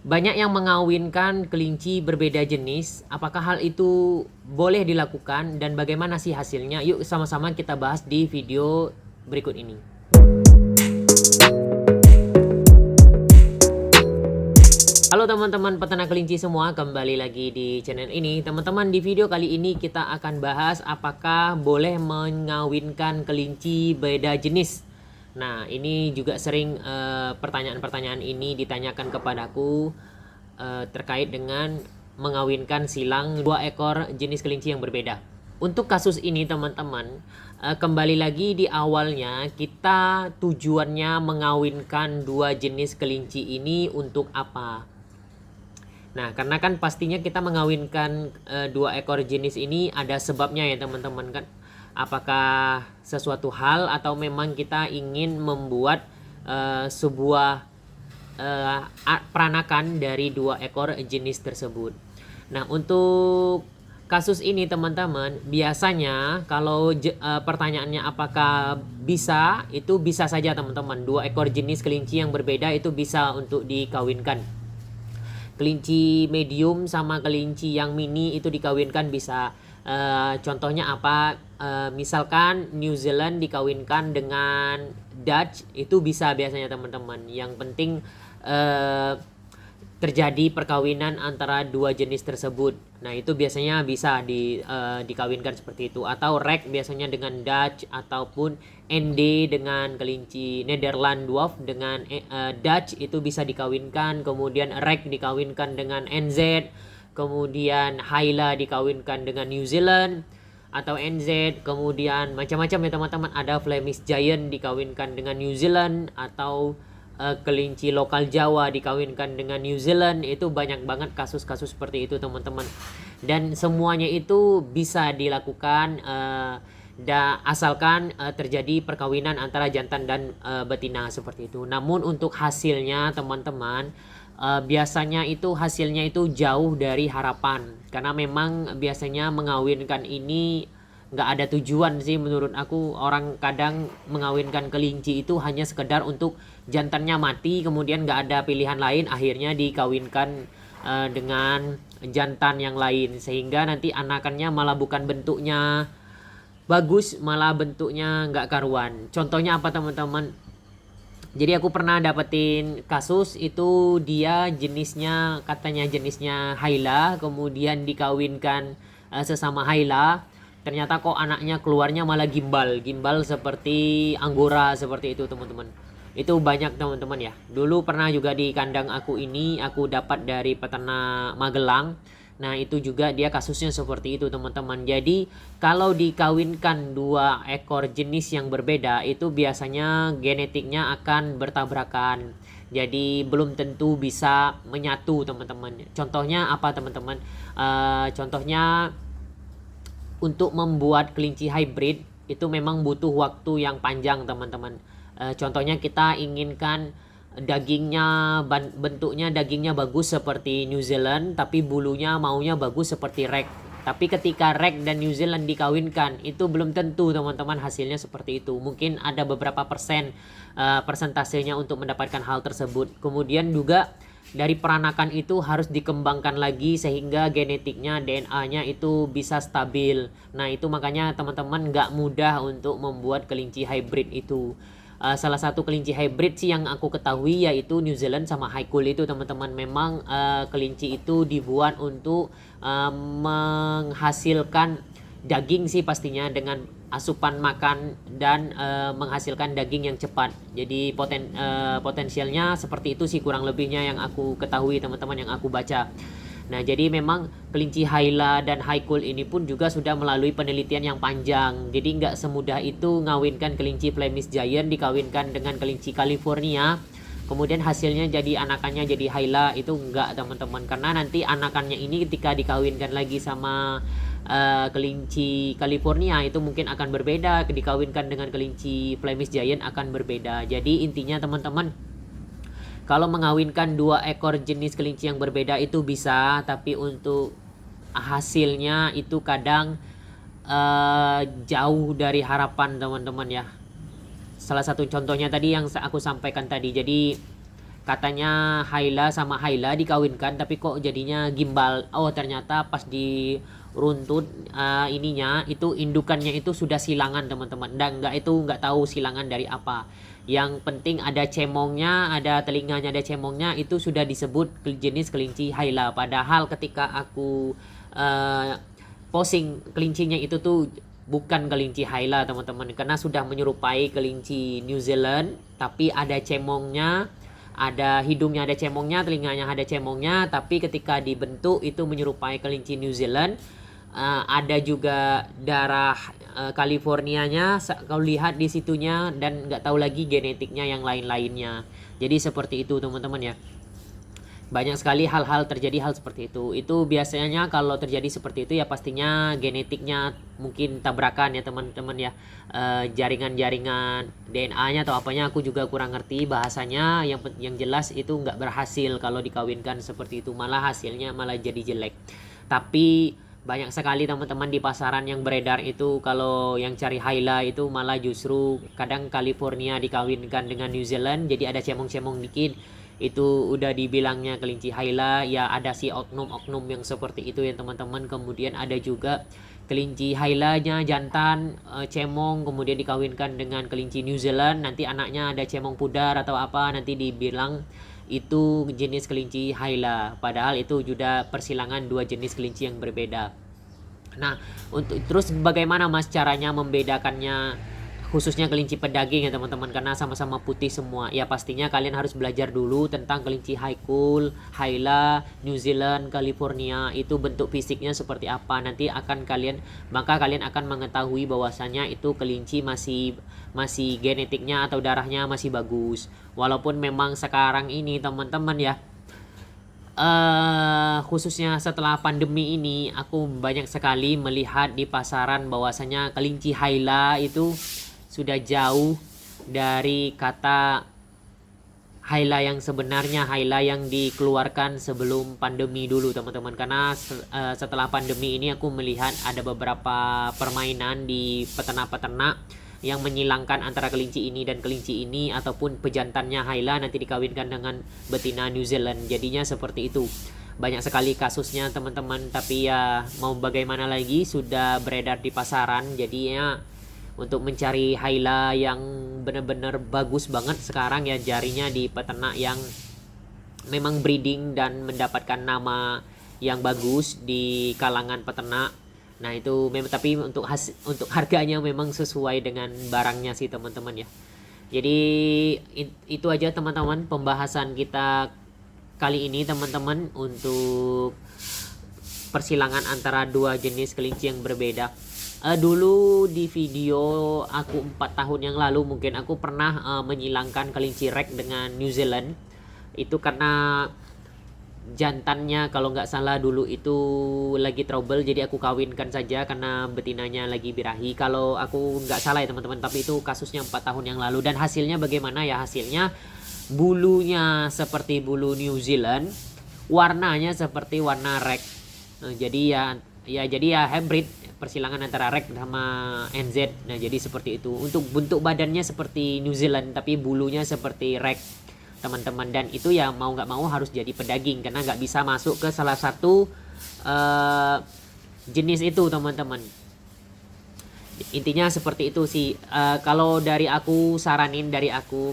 Banyak yang mengawinkan kelinci berbeda jenis. Apakah hal itu boleh dilakukan dan bagaimana sih hasilnya? Yuk sama-sama kita bahas di video berikut ini. Halo teman-teman peternak kelinci semua, kembali lagi di channel ini. Teman-teman, di video kali ini kita akan bahas apakah boleh mengawinkan kelinci beda jenis. Nah, ini juga sering pertanyaan-pertanyaan ini ditanyakan kepadaku terkait dengan mengawinkan silang dua ekor jenis kelinci yang berbeda. Untuk kasus ini teman-teman, kembali lagi di awalnya, kita tujuannya mengawinkan dua jenis kelinci ini untuk apa? Nah, karena kan pastinya kita mengawinkan dua ekor jenis ini ada sebabnya ya teman-teman kan. Apakah sesuatu hal atau memang kita ingin membuat sebuah peranakan dari dua ekor jenis tersebut. Nah, untuk kasus ini teman-teman, biasanya kalau pertanyaannya apakah bisa, itu bisa saja teman-teman. Dua ekor jenis kelinci yang berbeda itu bisa untuk dikawinkan. Kelinci medium sama kelinci yang mini itu dikawinkan bisa. Contohnya apa? Misalkan New Zealand dikawinkan dengan Dutch, itu bisa biasanya teman-teman. Yang penting terjadi perkawinan antara dua jenis tersebut. Nah, itu biasanya bisa dikawinkan seperti itu. Atau Rek biasanya dengan Dutch, ataupun ND dengan kelinci Netherland Dwarf dengan Dutch itu bisa dikawinkan. Kemudian Rek dikawinkan dengan NZ. Kemudian Hyla dikawinkan dengan New Zealand atau NZ. Kemudian macam-macam ya teman-teman. Ada Flemish Giant dikawinkan dengan New Zealand, atau kelinci lokal Jawa dikawinkan dengan New Zealand. Itu banyak banget kasus-kasus seperti itu teman-teman, dan semuanya itu bisa dilakukan asalkan terjadi perkawinan antara jantan dan betina seperti itu. Namun untuk hasilnya teman-teman, biasanya itu hasilnya itu jauh dari harapan, karena memang biasanya mengawinkan ini nggak ada tujuan sih menurut aku. Orang kadang mengawinkan kelinci itu hanya sekedar untuk jantannya mati, kemudian nggak ada pilihan lain, akhirnya dikawinkan dengan jantan yang lain, sehingga nanti anakannya malah bukan bentuknya bagus, malah bentuknya nggak karuan. Contohnya apa teman-teman? Jadi aku pernah dapetin kasus itu, dia jenisnya katanya jenisnya Hyla, kemudian dikawinkan sesama Hyla. Ternyata kok anaknya keluarnya malah gimbal seperti Anggora seperti itu teman-teman. Itu banyak teman-teman ya. Dulu pernah juga di kandang aku ini, aku dapat dari peternak Magelang. Nah, itu juga dia kasusnya seperti itu teman-teman. Jadi kalau dikawinkan dua ekor jenis yang berbeda, itu biasanya genetiknya akan bertabrakan. Jadi belum tentu bisa menyatu teman-teman. Contohnya apa teman-teman? Contohnya untuk membuat kelinci hybrid itu memang butuh waktu yang panjang teman-teman. Contohnya kita inginkan bentuknya dagingnya bagus seperti New Zealand, tapi bulunya maunya bagus seperti Rek. Tapi ketika Rek dan New Zealand dikawinkan, itu belum tentu teman-teman hasilnya seperti itu. Mungkin ada beberapa persentasenya untuk mendapatkan hal tersebut. Kemudian juga dari peranakan itu harus dikembangkan lagi sehingga genetiknya, DNA-nya itu bisa stabil. Nah, itu makanya teman-teman nggak mudah untuk membuat kelinci hybrid itu. Salah satu kelinci hybrid sih yang aku ketahui yaitu New Zealand sama High Cool itu teman-teman. Memang kelinci itu dibuat untuk menghasilkan daging sih pastinya, dengan asupan makan dan menghasilkan daging yang cepat. Jadi potensialnya seperti itu sih kurang lebihnya yang aku ketahui teman-teman, yang aku baca. Nah, jadi memang kelinci Hyla dan High Cool ini pun juga sudah melalui penelitian yang panjang. Jadi nggak semudah itu ngawinkan kelinci Flemish Giant dikawinkan dengan kelinci California, kemudian hasilnya jadi anakannya jadi Hyla. Itu enggak teman-teman, karena nanti anakannya ini ketika dikawinkan lagi sama kelinci California itu mungkin akan berbeda, dikawinkan dengan kelinci Flemish Giant akan berbeda. Jadi intinya teman-teman, kalau mengawinkan dua ekor jenis kelinci yang berbeda itu bisa, tapi untuk hasilnya itu kadang jauh dari harapan teman-teman ya. Salah satu contohnya tadi yang aku sampaikan tadi. Jadi katanya Hayla sama Hayla dikawinkan tapi kok jadinya gimbal. Oh ternyata pas di runtut ininya itu indukannya itu sudah silangan teman-teman. Dan nggak tahu silangan dari apa. Yang penting ada cemongnya, ada telinganya, ada cemongnya, itu sudah disebut jenis kelinci Hayla. Padahal ketika aku posing kelincinya itu tuh bukan kelinci Hayla teman-teman, karena sudah menyerupai kelinci New Zealand tapi ada cemongnya, ada hidungnya ada cemongnya, telinganya ada cemongnya, tapi ketika dibentuk itu menyerupai kelinci New Zealand. Ada juga darah Californianya kau lihat di situnya, dan nggak tahu lagi genetiknya yang lain-lainnya. Jadi seperti itu teman-teman ya. Banyak sekali hal-hal terjadi hal seperti itu. Itu biasanya kalau terjadi seperti itu ya pastinya genetiknya mungkin tabrakan ya teman-teman ya. Jaringan-jaringan DNA-nya atau apanya aku juga kurang ngerti bahasanya. Yang jelas itu nggak berhasil kalau dikawinkan seperti itu, malah hasilnya malah jadi jelek. Tapi banyak sekali teman-teman di pasaran yang beredar itu, kalau yang cari Hayla itu malah justru kadang California dikawinkan dengan New Zealand, jadi ada cemong-cemong dikit itu udah dibilangnya kelinci Hayla. Ya ada si oknum-oknum yang seperti itu ya teman-teman. Kemudian ada juga kelinci Haylanya jantan cemong, kemudian dikawinkan dengan kelinci New Zealand, nanti anaknya ada cemong pudar atau apa, nanti dibilang itu jenis kelinci Hayla, padahal itu juga persilangan dua jenis kelinci yang berbeda. Nah, untuk terus bagaimana Mas caranya membedakannya, khususnya kelinci pedaging ya teman-teman, karena sama-sama putih semua. Ya pastinya kalian harus belajar dulu tentang kelinci Haikul, Hayla, New Zealand, California, itu bentuk fisiknya seperti apa. Nanti maka kalian akan mengetahui bahwasanya itu kelinci masih genetiknya atau darahnya masih bagus. Walaupun memang sekarang ini teman-teman ya, khususnya setelah pandemi ini aku banyak sekali melihat di pasaran bahwasanya kelinci Hayla itu sudah jauh dari kata Hayla yang sebenarnya, Hayla yang dikeluarkan sebelum pandemi dulu teman-teman. Karena setelah pandemi ini aku melihat ada beberapa permainan di peternak-peternak yang menyilangkan antara kelinci ini dan kelinci ini, ataupun pejantannya Hayla nanti dikawinkan dengan betina New Zealand. Jadinya seperti itu. Banyak sekali kasusnya teman-teman, tapi ya mau bagaimana lagi, sudah beredar di pasaran. Jadinya untuk mencari Hayla yang benar-benar bagus banget sekarang ya jarinya di peternak yang memang breeding dan mendapatkan nama yang bagus di kalangan peternak. Nah itu memang, tapi untuk harganya memang sesuai dengan barangnya sih teman-teman ya. Jadi itu aja teman-teman pembahasan kita kali ini teman-teman, untuk persilangan antara dua jenis kelinci yang berbeda. Dulu di video aku 4 tahun yang lalu mungkin aku pernah menyilangkan kelinci rek dengan New Zealand. Itu karena jantannya kalau nggak salah dulu itu lagi trouble, jadi aku kawinkan saja karena betinanya lagi birahi kalau aku nggak salah ya teman-teman. Tapi itu kasusnya 4 tahun yang lalu, dan hasilnya bagaimana ya, hasilnya bulunya seperti bulu New Zealand, warnanya seperti warna rek. Jadi ya hybrid, persilangan antara rek sama NZ. Nah jadi seperti itu. Untuk bentuk badannya seperti New Zealand tapi bulunya seperti rek teman-teman, dan itu ya mau nggak mau harus jadi pedaging karena nggak bisa masuk ke salah satu jenis itu teman-teman. Intinya seperti itu sih. Kalau dari aku saranin,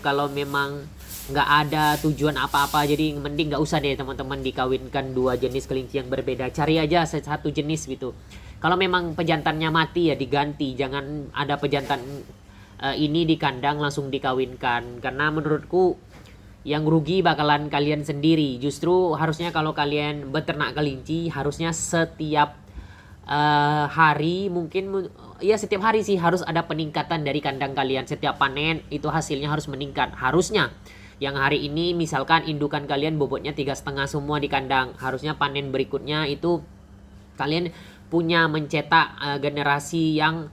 kalau memang nggak ada tujuan apa-apa, jadi mending nggak usah deh teman-teman dikawinkan dua jenis kelinci yang berbeda. Cari aja satu jenis gitu. Kalau memang pejantannya mati ya diganti, jangan ada pejantan ini di kandang langsung dikawinkan, karena menurutku yang rugi bakalan kalian sendiri. Justru harusnya kalau kalian beternak kelinci, harusnya setiap hari, mungkin ya setiap hari sih harus ada peningkatan dari kandang kalian. Setiap panen itu hasilnya harus meningkat. Harusnya yang hari ini misalkan indukan kalian bobotnya 3,5 semua di kandang, harusnya panen berikutnya itu kalian punya mencetak generasi yang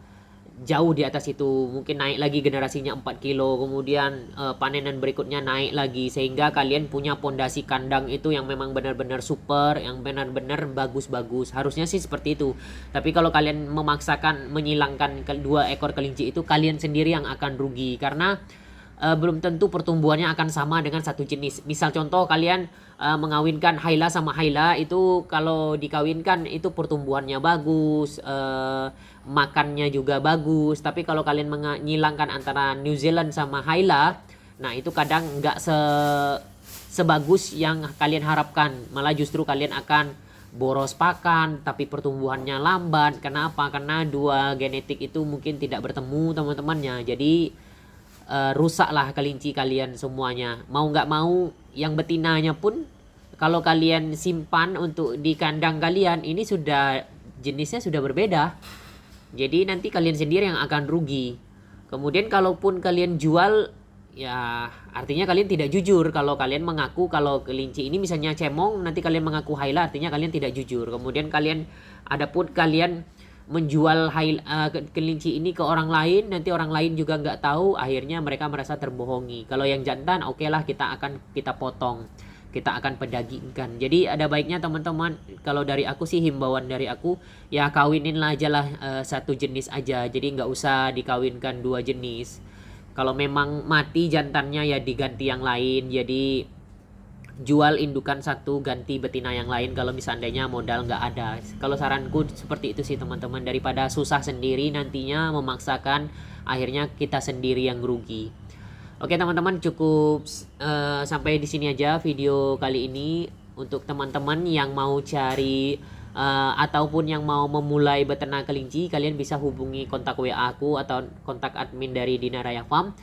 jauh di atas itu, mungkin naik lagi generasinya 4 kilo, kemudian panenan berikutnya naik lagi, sehingga kalian punya pondasi kandang itu yang memang benar-benar super, yang benar-benar bagus-bagus. Harusnya sih seperti itu. Tapi kalau kalian memaksakan menyilangkan kedua ekor kelinci itu, kalian sendiri yang akan rugi, karena belum tentu pertumbuhannya akan sama dengan satu jenis. Misal contoh kalian mengawinkan Haila sama Haila, itu kalau dikawinkan itu pertumbuhannya bagus, makannya juga bagus. Tapi kalau kalian menyilangkan antara New Zealand sama Haila, nah itu kadang nggak sebagus yang kalian harapkan. Malah justru kalian akan boros pakan tapi pertumbuhannya lambat. Kenapa? Karena dua genetik itu mungkin tidak bertemu teman-temannya. Jadi rusaklah kelinci kalian semuanya. Mau nggak mau yang betinanya pun kalau kalian simpan untuk di kandang kalian ini sudah jenisnya sudah berbeda. Jadi nanti kalian sendiri yang akan rugi. Kemudian kalaupun kalian jual, ya artinya kalian tidak jujur kalau kalian mengaku kalau kelinci ini misalnya cemong, nanti kalian mengaku Haila, artinya kalian tidak jujur. Kemudian adapun kalian menjual kelinci ini ke orang lain, nanti orang lain juga nggak tahu, akhirnya mereka merasa terbohongi. Kalau yang jantan, oke lah, kita potong, kita akan pedagingkan. Jadi ada baiknya teman-teman, kalau dari aku sih, himbauan dari aku, ya kawinin aja lah satu jenis aja. Jadi nggak usah dikawinkan dua jenis. Kalau memang mati jantannya ya diganti yang lain. Jadi jual indukan satu, ganti betina yang lain kalau misalnya modal nggak ada. Kalau saranku seperti itu sih teman-teman, daripada susah sendiri nantinya memaksakan, akhirnya kita sendiri yang rugi. Oke teman-teman, cukup sampai di sini aja video kali ini. Untuk teman-teman yang mau cari ataupun yang mau memulai beternak kelinci, kalian bisa hubungi kontak WA aku atau kontak admin dari Dinaraya Farm.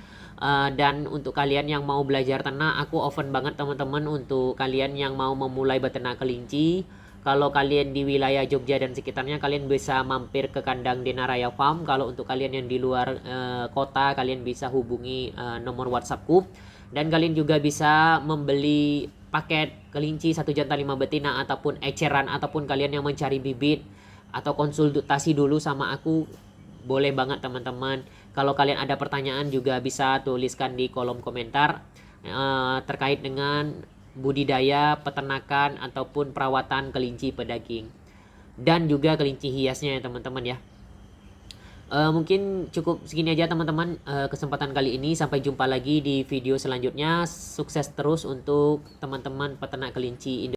Dan untuk kalian yang mau belajar ternak, aku open banget teman-teman untuk kalian yang mau memulai beternak kelinci. Kalau kalian di wilayah Jogja dan sekitarnya, kalian bisa mampir ke kandang Dinaraya Farm. Kalau untuk kalian yang di luar kota, kalian bisa hubungi nomor WhatsAppku. Dan kalian juga bisa membeli paket kelinci 1 jantan 5 betina ataupun eceran, ataupun kalian yang mencari bibit atau konsultasi dulu sama aku, boleh banget teman-teman. Kalau kalian ada pertanyaan juga bisa tuliskan di kolom komentar terkait dengan budidaya, peternakan ataupun perawatan kelinci pedaging dan juga kelinci hiasnya ya teman-teman ya. Mungkin cukup segini aja teman-teman kesempatan kali ini. Sampai jumpa lagi di video selanjutnya. Sukses terus untuk teman-teman peternak kelinci Indonesia.